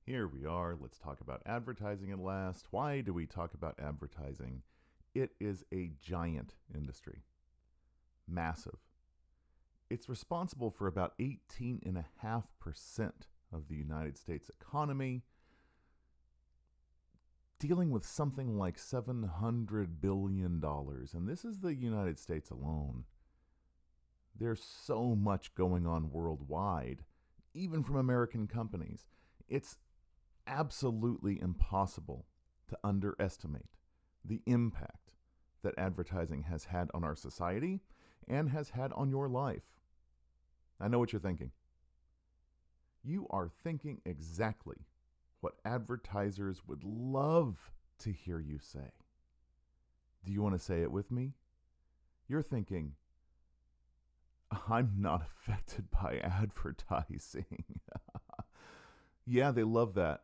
Here we are. Let's talk about advertising at last. Why do we talk about advertising? It is a giant industry, massive. It's responsible for about 18.5% of the United States economy, dealing with something like $700 billion. And this is the United States alone. There's so much going on worldwide, even from American companies. It's absolutely impossible to underestimate the impact that advertising has had on our society and has had on your life. I know what you're thinking. You are thinking exactly what advertisers would love to hear you say. Do you want to say it with me? You're thinking, I'm not affected by advertising. Yeah, they love that.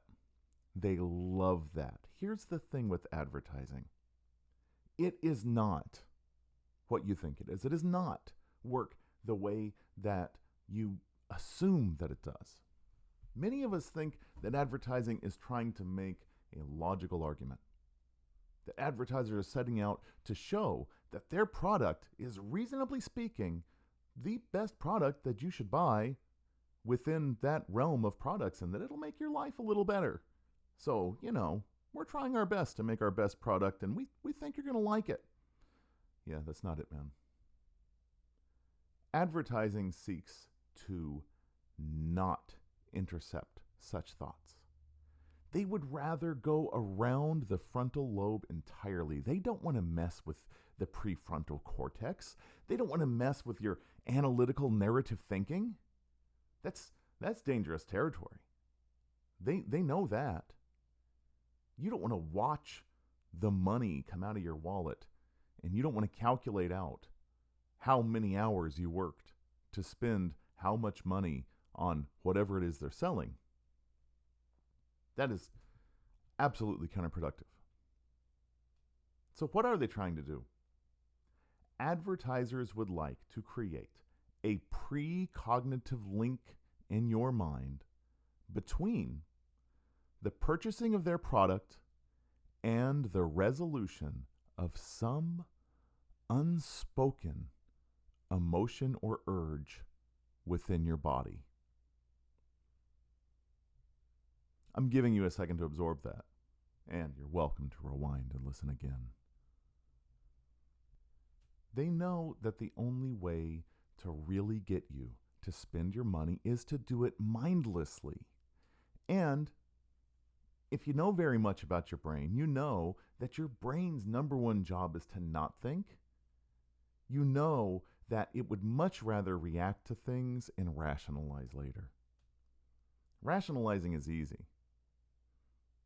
They love that. Here's the thing with advertising. It is not what you think it is. It does not work the way that you assume that it does. Many of us think that advertising is trying to make a logical argument. That advertisers are setting out to show that their product is, reasonably speaking, the best product that you should buy within that realm of products, and that it'll make your life a little better. So, we're trying our best to make our best product, and we think you're going to like it. Yeah, that's not it, man. Advertising seeks to not intercept such thoughts. They would rather go around the frontal lobe entirely. They don't want to mess with the prefrontal cortex. They don't want to mess with your analytical narrative thinking. That's dangerous territory. They know that. You don't want to watch the money come out of your wallet, and you don't want to calculate out how many hours you worked to spend how much money on whatever it is they're selling. That is absolutely counterproductive. So what are they trying to do? Advertisers would like to create a precognitive link in your mind between the purchasing of their product and the resolution of some unspoken emotion or urge within your body. I'm giving you a second to absorb that, and you're welcome to rewind and listen again. They know that the only way to really get you to spend your money is to do it mindlessly. And if you know very much about your brain, you know that your brain's number one job is to not think. You know that it would much rather react to things and rationalize later. Rationalizing is easy.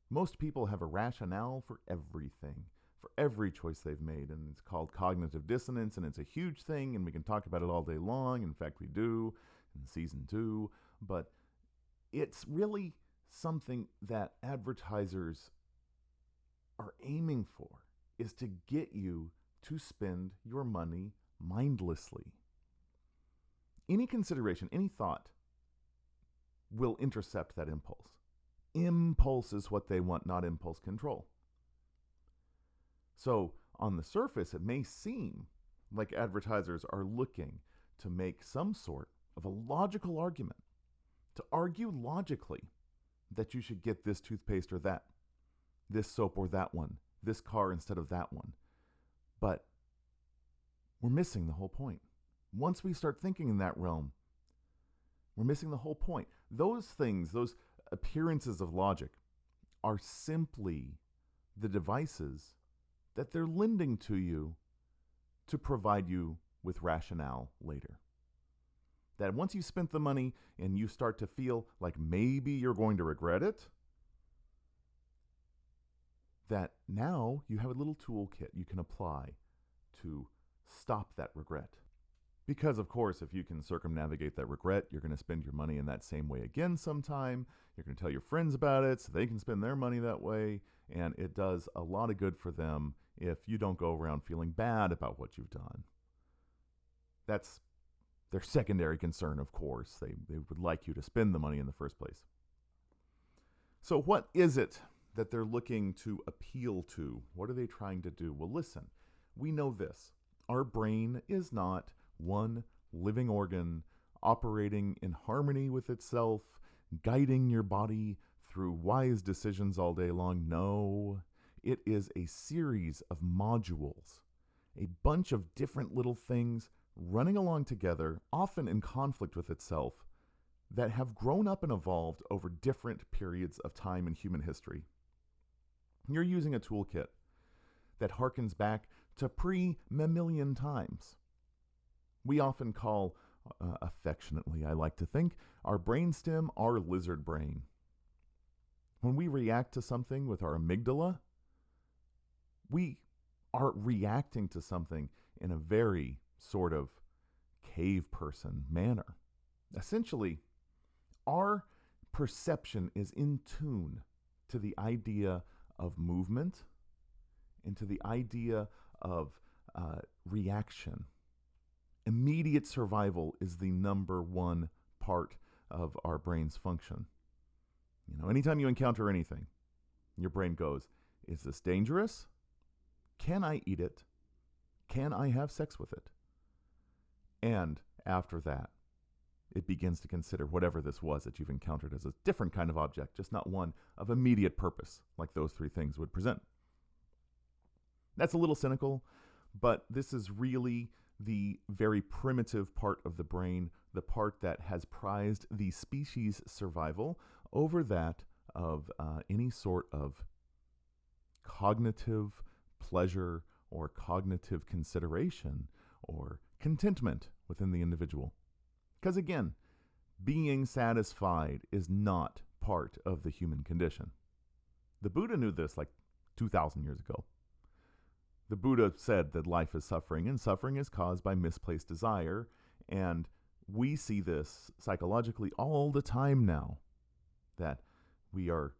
Most people have a rationale for everything, for every choice they've made, and it's called cognitive dissonance, and it's a huge thing, and we can talk about it all day long. In fact, we do in season 2, but it's really something that advertisers are aiming for, is to get you to spend your money mindlessly. Any consideration, any thought will intercept that impulse. Impulse is what they want, not impulse control. So on the surface, it may seem like advertisers are looking to make some sort of a logical argument, to argue logically that you should get this toothpaste or that, this soap or that one, this car instead of that one. But we're missing the whole point. Once we start thinking in that realm, we're missing the whole point. Those things, those appearances of logic, are simply the devices that they're lending to you to provide you with rationale later. That once you've spent the money and you start to feel like maybe you're going to regret it, that now you have a little toolkit you can apply to stop that regret. Because, of course, if you can circumnavigate that regret, you're going to spend your money in that same way again sometime. You're going to tell your friends about it so they can spend their money that way. And it does a lot of good for them if you don't go around feeling bad about what you've done. That's their secondary concern, of course. They would like you to spend the money in the first place. So what is it that they're looking to appeal to? What are they trying to do? Well, listen, we know this. Our brain is not one living organ operating in harmony with itself, guiding your body through wise decisions all day long. No, it is a series of modules, a bunch of different little things running along together, often in conflict with itself, that have grown up and evolved over different periods of time in human history. You're using a toolkit that harkens back to pre-mammalian times. We often call, affectionately I like to think, our brainstem our lizard brain. When we react to something with our amygdala, we are reacting to something in a very sort of cave person manner. Essentially, our perception is in tune to the idea of movement and to the idea of reaction. Immediate survival is the number one part of our brain's function. Anytime you encounter anything, your brain goes, is this dangerous? Can I eat it? Can I have sex with it? And after that, it begins to consider whatever this was that you've encountered as a different kind of object, just not one of immediate purpose, like those three things would present. That's a little cynical, but this is really the very primitive part of the brain, the part that has prized the species' survival over that of any sort of cognitive pleasure or cognitive consideration or contentment within the individual. Because again, being satisfied is not part of the human condition. The Buddha knew this like 2,000 years ago. The Buddha said that life is suffering, and suffering is caused by misplaced desire, and we see this psychologically all the time now, that we are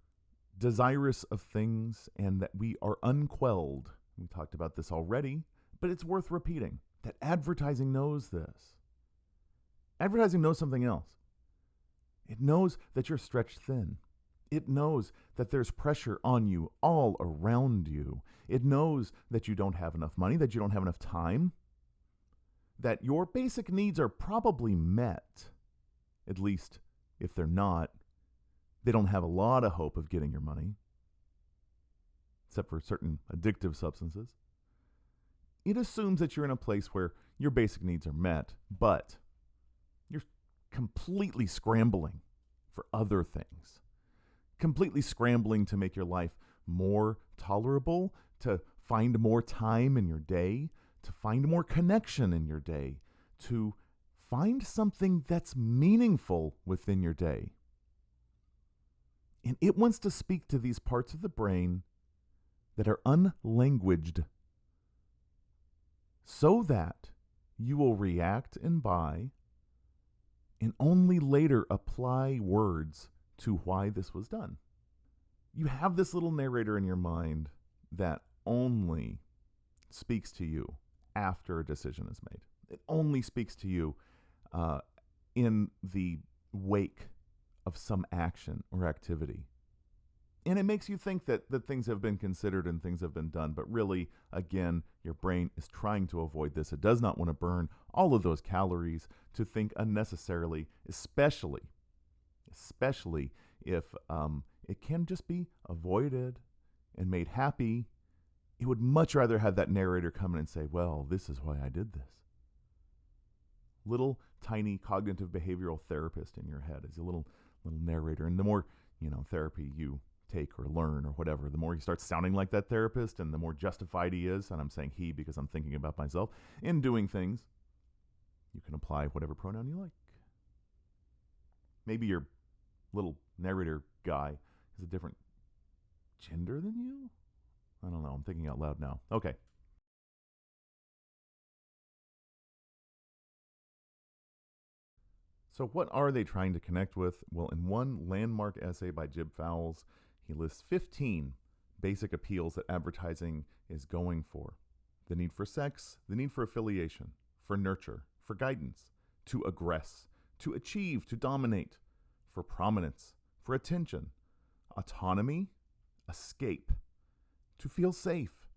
desirous of things and that we are unquelled. We talked about this already, but it's worth repeating that advertising knows this. Advertising knows something else. It knows that you're stretched thin. It knows that there's pressure on you all around you. It knows that you don't have enough money, that you don't have enough time, that your basic needs are probably met. At least, if they're not, they don't have a lot of hope of getting your money, except for certain addictive substances. It assumes that you're in a place where your basic needs are met, but you're completely scrambling for other things, completely scrambling to make your life more tolerable, to find more time in your day, to find more connection in your day, to find something that's meaningful within your day. And it wants to speak to these parts of the brain that are unlanguaged so that you will react and buy and only later apply words to why this was done. You have this little narrator in your mind that only speaks to you after a decision is made. It only speaks to you in the wake of some action or activity. And it makes you think that things have been considered and things have been done. But really, again, your brain is trying to avoid this. It does not want to burn all of those calories to think unnecessarily, especially if it can just be avoided and made happy. It would much rather have that narrator come in and say, well, this is why I did this. Little tiny cognitive behavioral therapist in your head is a little narrator. And the more, therapy you take or learn or whatever, the more he starts sounding like that therapist and the more justified he is, and I'm saying he because I'm thinking about myself, in doing things, you can apply whatever pronoun you like. Maybe your little narrator guy is a different gender than you? I don't know. I'm thinking out loud now. Okay. So what are they trying to connect with? Well, in one landmark essay by Jib Fowles, he lists 15 basic appeals that advertising is going for. The need for sex, the need for affiliation, for nurture, for guidance, to aggress, to achieve, to dominate, for prominence, for attention, autonomy, escape, to feel safe,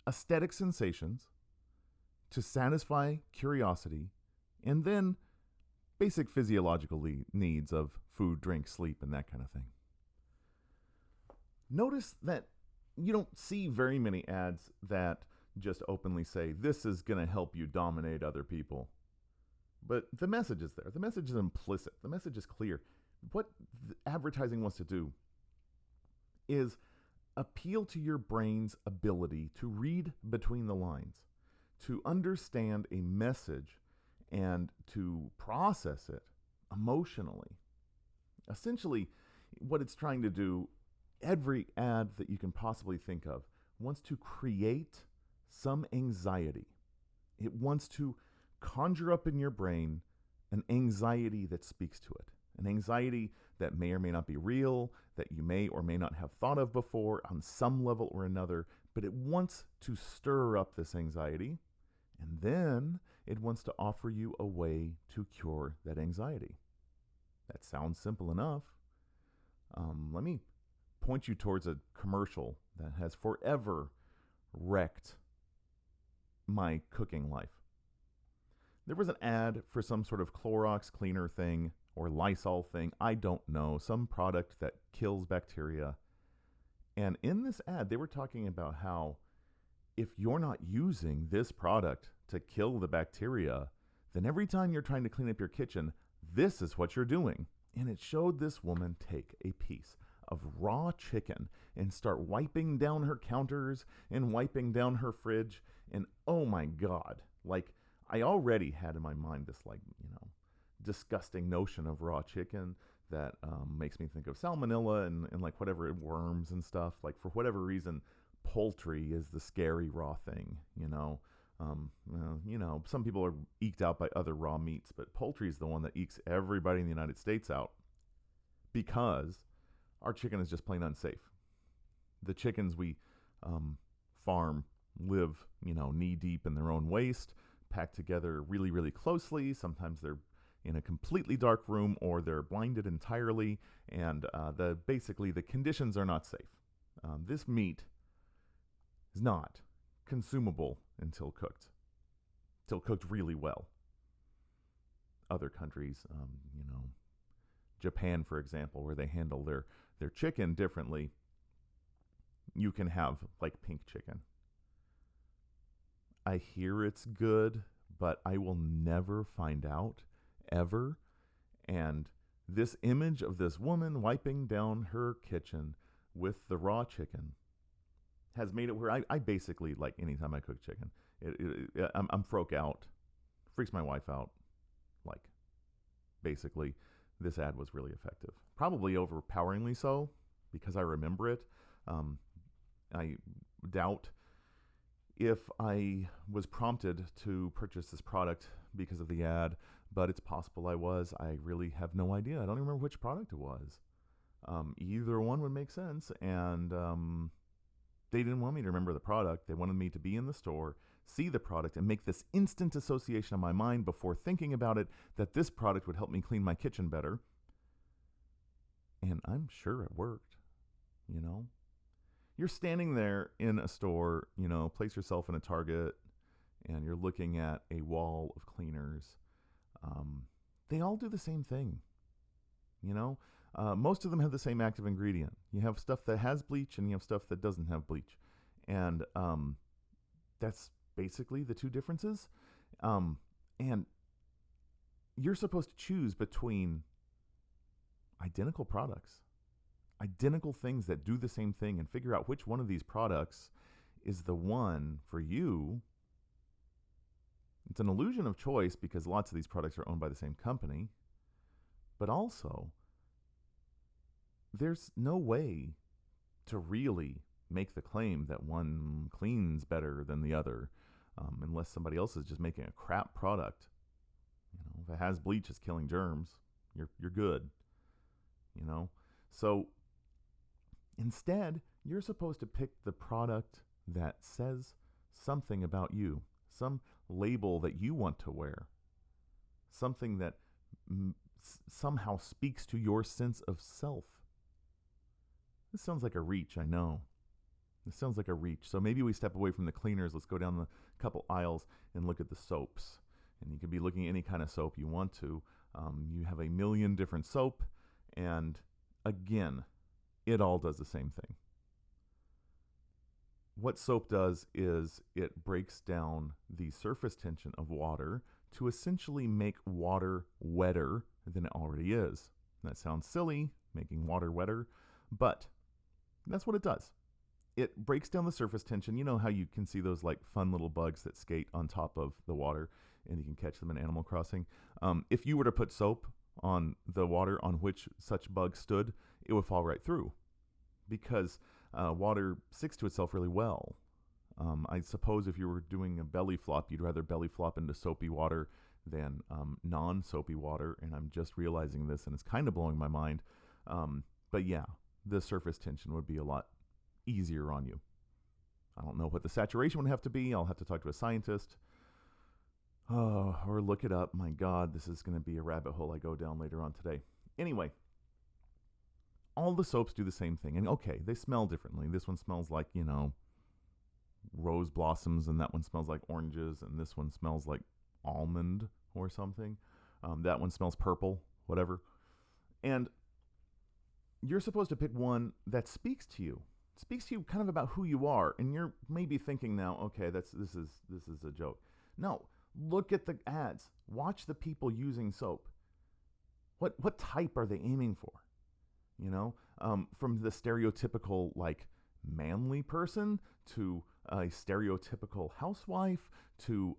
aesthetic sensations, to satisfy curiosity, and then basic physiological needs of food, drink, sleep, and that kind of thing. Notice that you don't see very many ads that just openly say, this is going to help you dominate other people. But the message is there. The message is implicit. The message is clear. What advertising wants to do is appeal to your brain's ability to read between the lines, to understand a message and to process it emotionally. Essentially, what it's trying to do, every ad that you can possibly think of wants to create some anxiety. It wants to conjure up in your brain an anxiety that speaks to it, an anxiety that may or may not be real, that you may or may not have thought of before on some level or another, but it wants to stir up this anxiety, and then it wants to offer you a way to cure that anxiety. That sounds simple enough. Let me point you towards a commercial that has forever wrecked my cooking life. There was an ad for some sort of Clorox cleaner thing or Lysol thing, I don't know, some product that kills bacteria. And in this ad, they were talking about how if you're not using this product to kill the bacteria, then every time you're trying to clean up your kitchen, this is what you're doing. And it showed this woman take a piece of raw chicken and start wiping down her counters and wiping down her fridge. And oh my God, like I already had in my mind this disgusting notion of raw chicken that makes me think of salmonella and like whatever worms and stuff. Like for whatever reason, poultry is the scary raw thing, some people are eked out by other raw meats, but poultry is the one that ekes everybody in the United States out because our chicken is just plain unsafe. The chickens we farm live, knee deep in their own waste, packed together really, really closely. Sometimes they're in a completely dark room or they're blinded entirely, and basically the conditions are not safe. This meat is not consumable until cooked really well. Other countries, Japan, for example, where they handle their chicken differently, you can have like pink chicken. I hear it's good, but I will never find out, ever. And this image of this woman wiping down her kitchen with the raw chicken has made it where I basically, like, anytime I cook chicken, I'm froke out. Freaks my wife out. Like, basically, this ad was really effective. Probably overpoweringly so, because I remember it. I doubt if I was prompted to purchase this product because of the ad, but it's possible I was. I really have no idea. I don't even remember which product it was. Either one would make sense, and they didn't want me to remember the product. They wanted me to be in the store, see the product, and make this instant association in my mind before thinking about it that this product would help me clean my kitchen better. And I'm sure it worked, You're standing there in a store, place yourself in a Target, and you're looking at a wall of cleaners. They all do the same thing, Most of them have the same active ingredient. You have stuff that has bleach and you have stuff that doesn't have bleach. And that's basically the two differences. And you're supposed to choose between identical products, identical things that do the same thing, and figure out which one of these products is the one for you. It's an illusion of choice because lots of these products are owned by the same company. But also, there's no way to really make the claim that one cleans better than the other, unless somebody else is just making a crap product. If it has bleach, it's killing germs. You're good. So instead, you're supposed to pick the product that says something about you, some label that you want to wear, something that somehow speaks to your sense of self. This sounds like a reach, I know. This sounds like a reach. So maybe we step away from the cleaners. Let's go down the couple aisles and look at the soaps. And you could be looking at any kind of soap you want to. You have a million different soap, and again, it all does the same thing. What soap does is it breaks down the surface tension of water to essentially make water wetter than it already is. That sounds silly, making water wetter, but that's what it does. It breaks down the surface tension. You know how you can see those like fun little bugs that skate on top of the water and you can catch them in Animal Crossing? If you were to put soap on the water on which such bugs stood, it would fall right through because water sticks to itself really well. I suppose if you were doing a belly flop, you'd rather belly flop into soapy water than non-soapy water, and I'm just realizing this, and it's kind of blowing my mind. But yeah, the surface tension would be a lot easier on you. I don't know what the saturation would have to be. I'll have to talk to a scientist. Or look it up. My God, this is going to be a rabbit hole I go down later on today. Anyway, all the soaps do the same thing. And okay, they smell differently. This one smells like, rose blossoms, and that one smells like oranges, and this one smells like almond or something. That one smells purple, whatever. And you're supposed to pick one that speaks to you kind of about who you are. And you're maybe thinking now, okay, this is a joke. No, look at the ads. Watch the people using soap. What type are they aiming for? From the stereotypical like manly person to a stereotypical housewife to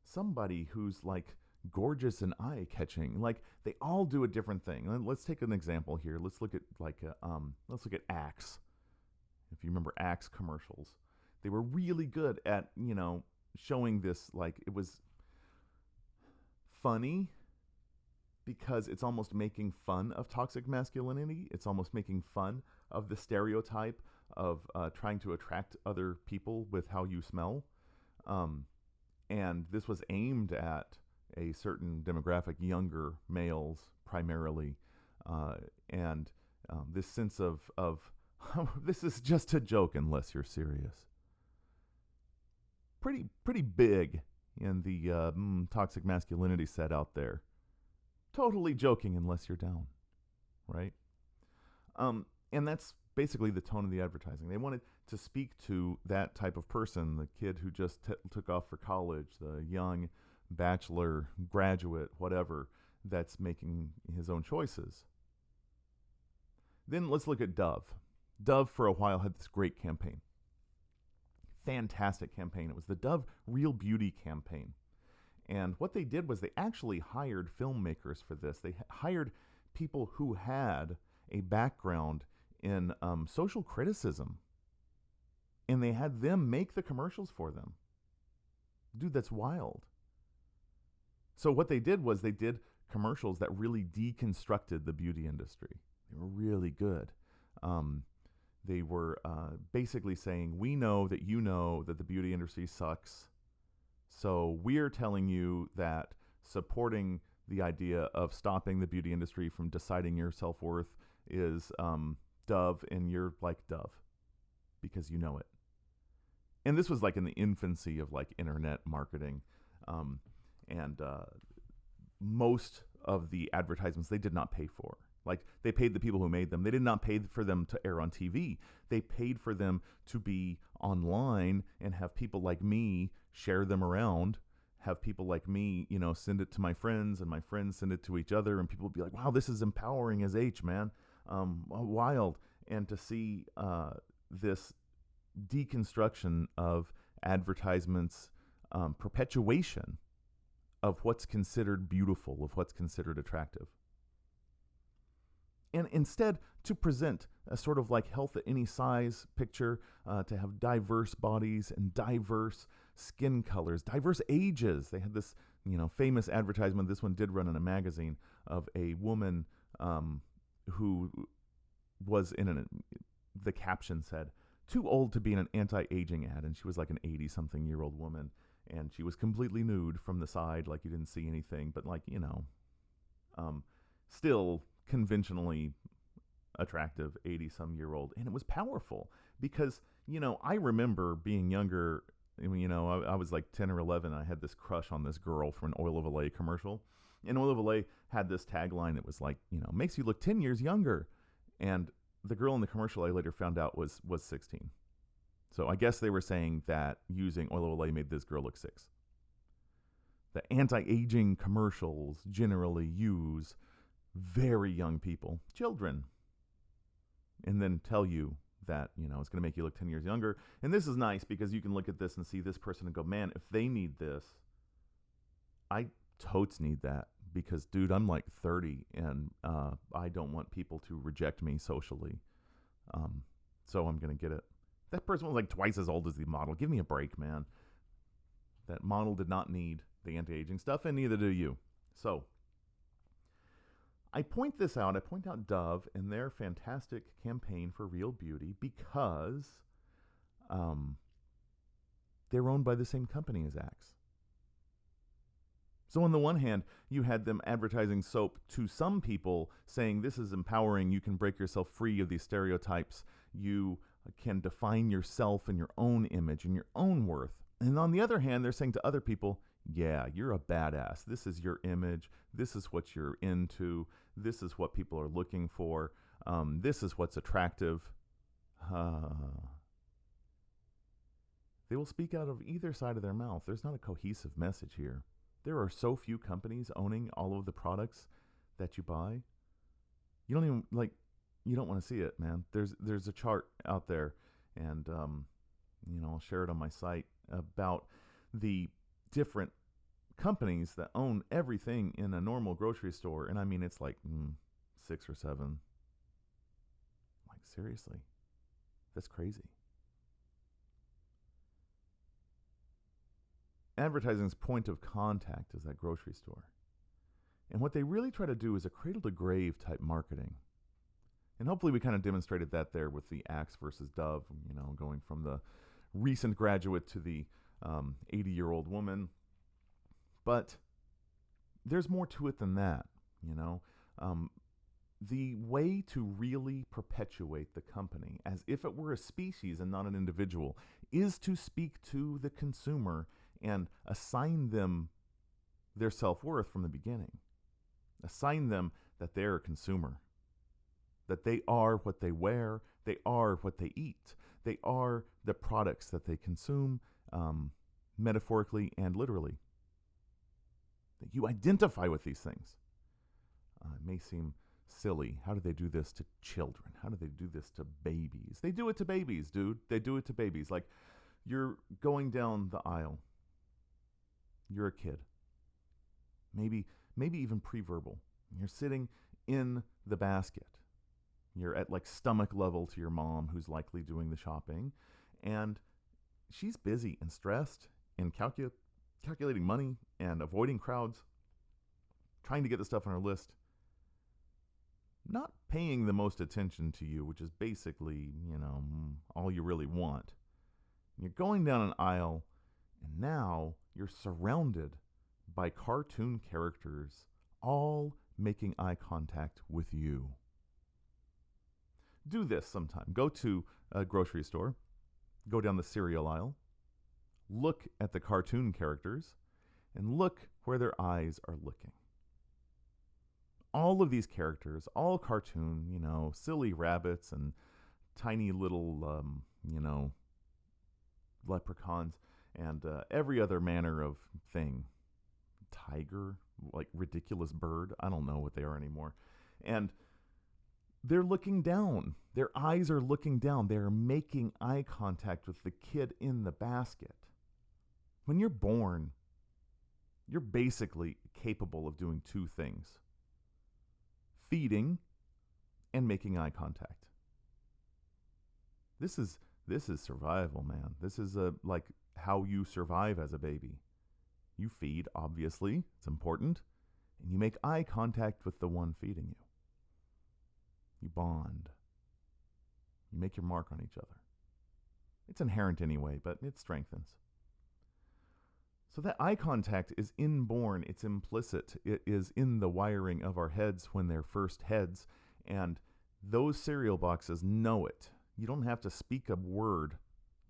somebody who's like gorgeous and eye-catching. Like they all do a different thing. Let's take an example here. Let's look at Axe. If you remember Axe commercials, they were really good at showing this, like it was funny because it's almost making fun of toxic masculinity. It's almost making fun of the stereotype of trying to attract other people with how you smell. And this was aimed at a certain demographic, younger males primarily. And this sense of this is just a joke unless you're serious. Pretty big in the toxic masculinity set out there. Totally joking unless you're down, right? And that's basically the tone of the advertising. They wanted to speak to that type of person, the kid who just took off for college, the young bachelor, graduate, whatever, that's making his own choices. Then let's look at Dove. Dove for a while had this great campaign. Fantastic campaign. It was the Dove Real Beauty campaign. And what they did was they actually hired filmmakers for this. They hired people who had a background in social criticism. And they had them make the commercials for them. Dude, that's wild. So what they did was they did commercials that really deconstructed the beauty industry. They were really good. They were basically saying, we know that you know that the beauty industry sucks. So we're telling you that supporting the idea of stopping the beauty industry from deciding your self-worth is Dove, and you're like Dove because you know it. And this was like in the infancy of like internet marketing. And most of the advertisements they did not pay for. Like they paid the people who made them. They did not pay for them to air on TV. They paid for them to be online and have people like me share them around, have people like me, send it to my friends and my friends send it to each other. And people would be like, wow, this is empowering as H, man. Wild. And to see this deconstruction of advertisements, perpetuation of what's considered beautiful, of what's considered attractive. And instead, to present a sort of like health at any size picture, to have diverse bodies and diverse skin colors, diverse ages. They had this, famous advertisement. This one did run in a magazine of a woman who was the caption said, too old to be in an anti-aging ad. And she was like an 80-something-year-old woman. And she was completely nude from the side, like you didn't see anything. But like, still conventionally attractive 80-some-year-old, and it was powerful because, I remember being younger. I was like 10 or 11. I had this crush on this girl from an Oil of Olay commercial. And Oil of Olay had this tagline that was like, makes you look 10 years younger. And the girl in the commercial I later found out was 16. So I guess they were saying that using Oil of Olay made this girl look 6. The anti-aging commercials generally use very young people, children, and then tell you that, it's going to make you look 10 years younger. And this is nice because you can look at this and see this person and go, man, if they need this, I totes need that because, dude, I'm like 30 and I don't want people to reject me socially. So I'm going to get it. That person was like twice as old as the model. Give me a break, man. That model did not need the anti-aging stuff, and neither do you. So I point this out. I point out Dove and their fantastic campaign for real beauty because they're owned by the same company as Axe. So on the one hand, you had them advertising soap to some people saying this is empowering. You can break yourself free of these stereotypes. You can define yourself and your own image and your own worth. And on the other hand, they're saying to other people, yeah, you're a badass. This is your image. This is what you're into. This is what people are looking for. This is what's attractive. They will speak out of either side of their mouth. There's not a cohesive message here. There are so few companies owning all of the products that you buy. You don't even, you don't want to see it, man. There's a chart out there, and, I'll share it on my site about the different companies that own everything in a normal grocery store. And I mean, it's like 6 or 7. Like, seriously, that's crazy. Advertising's point of contact is that grocery store. And what they really try to do is a cradle-to-grave type marketing. And hopefully we kind of demonstrated that there with the Axe versus Dove, going from the recent graduate to the 80-year-old woman. But there's more to it than that, The way to really perpetuate the company as if it were a species and not an individual is to speak to the consumer and assign them their self-worth from the beginning. Assign them that they're a consumer, that they are what they wear, they are what they eat, they are the products that they consume, metaphorically and literally. That you identify with these things. It may seem silly. How do they do this to children? How do they do this to babies? They do it to babies, dude. They do it to babies. Like, you're going down the aisle. You're a kid. Maybe even pre-verbal. You're sitting in the basket. You're at like stomach level to your mom, who's likely doing the shopping, and she's busy and stressed and calculating money and avoiding crowds, trying to get the stuff on her list, not paying the most attention to you, which is basically, all you really want. You're going down an aisle, and now you're surrounded by cartoon characters, all making eye contact with you. Do this sometime. Go to a grocery store, go down the cereal aisle, look at the cartoon characters, and look where their eyes are looking. All of these characters, all cartoon, silly rabbits and tiny little, leprechauns and every other manner of thing. Tiger, like ridiculous bird. I don't know what they are anymore. And they're looking down. Their eyes are looking down. They're making eye contact with the kid in the basket. When you're born, you're basically capable of doing two things: feeding and making eye contact. This is survival, man. This is like how you survive as a baby. You feed, obviously, it's important, and you make eye contact with the one feeding you. You bond. You make your mark on each other. It's inherent anyway, but it strengthens. So that eye contact is inborn, it's implicit. It is in the wiring of our heads when they're first heads, and Those cereal boxes know it. You don't have to speak a word.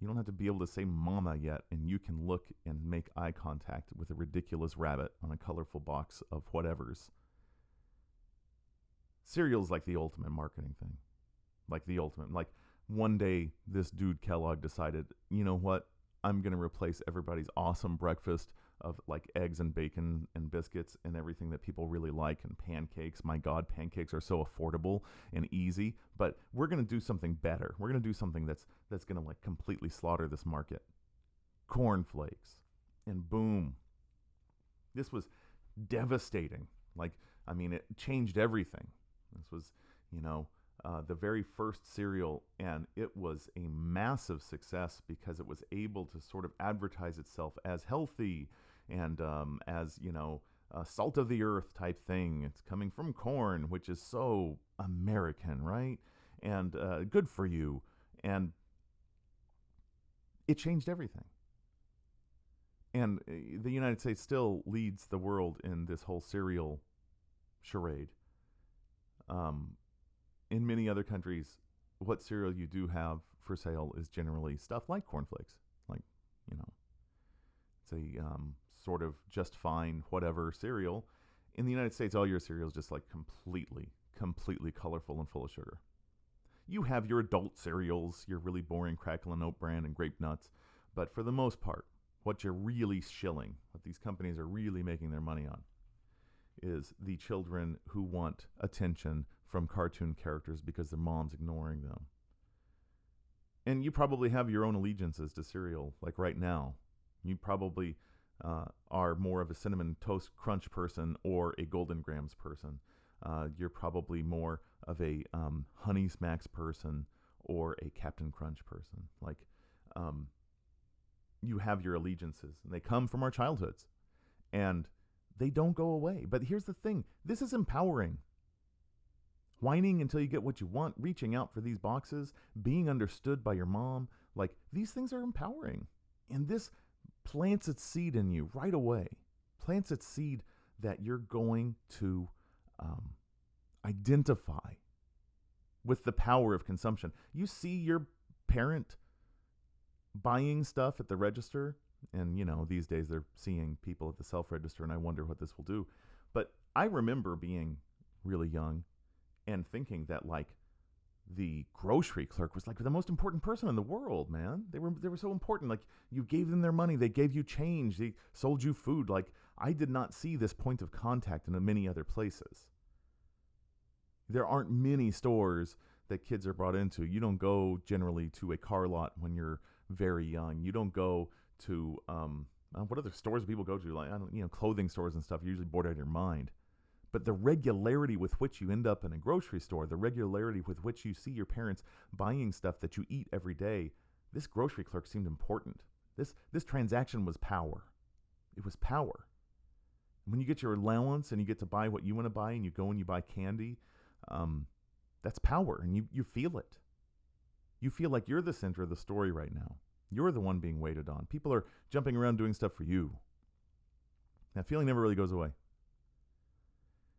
You don't have to be able to say mama yet, and you can look and make eye contact with a ridiculous rabbit on a colorful box of whatevers. Cereal's like the ultimate marketing thing. Like the ultimate. Like one day this dude Kellogg decided, you know what? I'm going to replace everybody's awesome breakfast of like eggs and bacon and biscuits and everything that people really like, and pancakes. My God, pancakes are so affordable and easy, but we're going to do something better. We're going to do something that's going to like completely slaughter this market. Cornflakes. And boom. This was devastating. Like, I mean, it changed everything. This was, the very first cereal, and it was a massive success because it was able to sort of advertise itself as healthy and as, salt of the earth type thing. It's coming from corn, which is so American, right? And good for you. And it changed everything. And the United States still leads the world in this whole cereal charade. In many other countries, what cereal you do have for sale is generally stuff like cornflakes. Like, it's a sort of just fine whatever cereal. In the United States, all your cereal is just like completely colorful and full of sugar. You have your adult cereals, your really boring Crackle and Oat Bran and Grape Nuts, but for the most part, what you're really shilling, what these companies are really making their money on, is the children who want attention from cartoon characters because their mom's ignoring them. And you probably have your own allegiances to cereal, like right now. You probably are more of a Cinnamon Toast Crunch person or a Golden Grahams person. You're probably more of a Honey Smacks person or a Captain Crunch person. Like, you have your allegiances, and they come from our childhoods. And they don't go away. But here's the thing. This is empowering. Whining until you get what you want, reaching out for these boxes, being understood by your mom. Like, these things are empowering. And this plants its seed in you right away. Plants its seed that you're going to identify with the power of consumption. You see your parent buying stuff at the register, and, these days they're seeing people at the self-register, and I wonder what this will do. But I remember being really young and thinking that, like, the grocery clerk was, like, the most important person in the world, man. They were so important. Like, you gave them their money. They gave you change. They sold you food. Like, I did not see this point of contact in many other places. There aren't many stores that kids are brought into. You don't go generally to a car lot when you're very young. You don't go to what other stores do people go to? Like, clothing stores and stuff. You're usually bored out of your mind. But the regularity with which you end up in a grocery store, the regularity with which you see your parents buying stuff that you eat every day, this grocery clerk seemed important. This transaction was power. It was power. When you get your allowance and you get to buy what you want to buy, and you go and you buy candy, that's power, and you feel it. You feel like you're the center of the story right now. You're the one being waited on. People are jumping around doing stuff for you. That feeling never really goes away.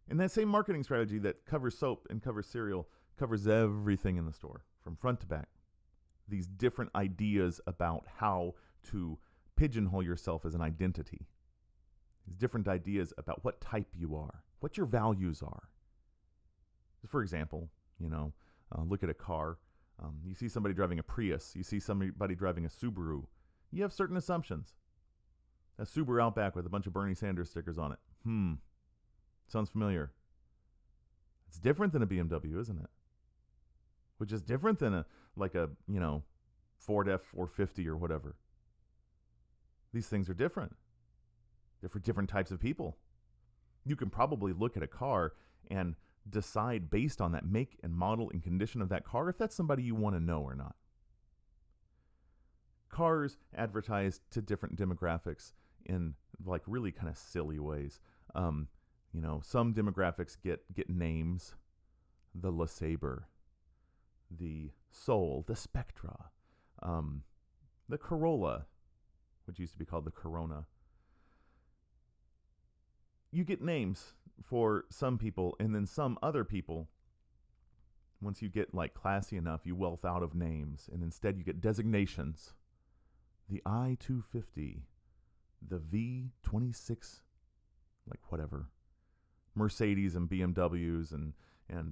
And that same marketing strategy that covers soap and covers cereal covers everything in the store, from front to back. These different ideas about how to pigeonhole yourself as an identity. These different ideas about what type you are, what your values are. For example, look at a car. You see somebody driving a Prius. You see somebody driving a Subaru. You have certain assumptions. A Subaru Outback with a bunch of Bernie Sanders stickers on it. Sounds familiar. It's different than a BMW, isn't it? Which is different than a Ford F450 or whatever. These things are different. They're for different types of people. You can probably look at a car and decide based on that make and model and condition of that car if that's somebody you want to know or not. Cars advertise to different demographics in like really kind of silly ways. Some demographics get names: the LeSabre, the Soul, the Spectra, the Corolla, which used to be called the Corona. You get names for some people, and then some other people Once you get like classy enough, you wealth out of names, and instead you get designations. The I-250, the V26, like whatever, Mercedes and BMWs and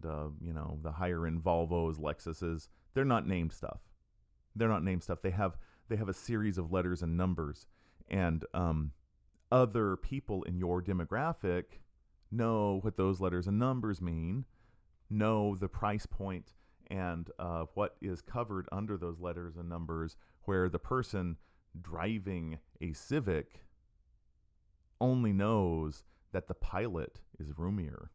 the higher end Volvos, Lexuses. They're not named stuff. They're not named stuff. They have a series of letters and numbers, and other people in your demographic know what those letters and numbers mean, know the price point and what is covered under those letters and numbers, where the person driving a Civic only knows that the Pilot is roomier.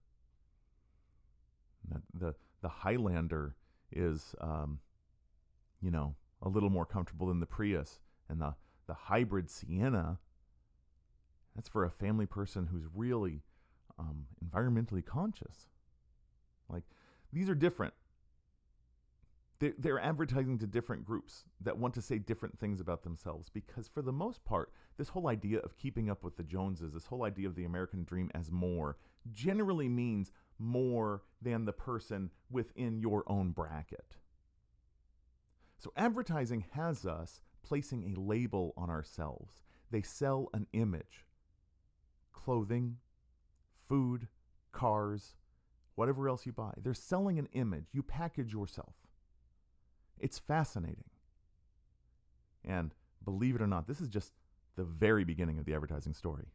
The Highlander is, a little more comfortable than the Prius. And the hybrid Sienna, that's for a family person who's really environmentally conscious. Like, these are different. They're advertising to different groups that want to say different things about themselves, because for the most part, this whole idea of keeping up with the Joneses, this whole idea of the American dream as more, generally means more than the person within your own bracket. So advertising has us placing a label on ourselves. They sell an image. Clothing, food, cars, whatever else you buy. They're selling an image. You package yourself. It's fascinating. And believe it or not, this is just the very beginning of the advertising story.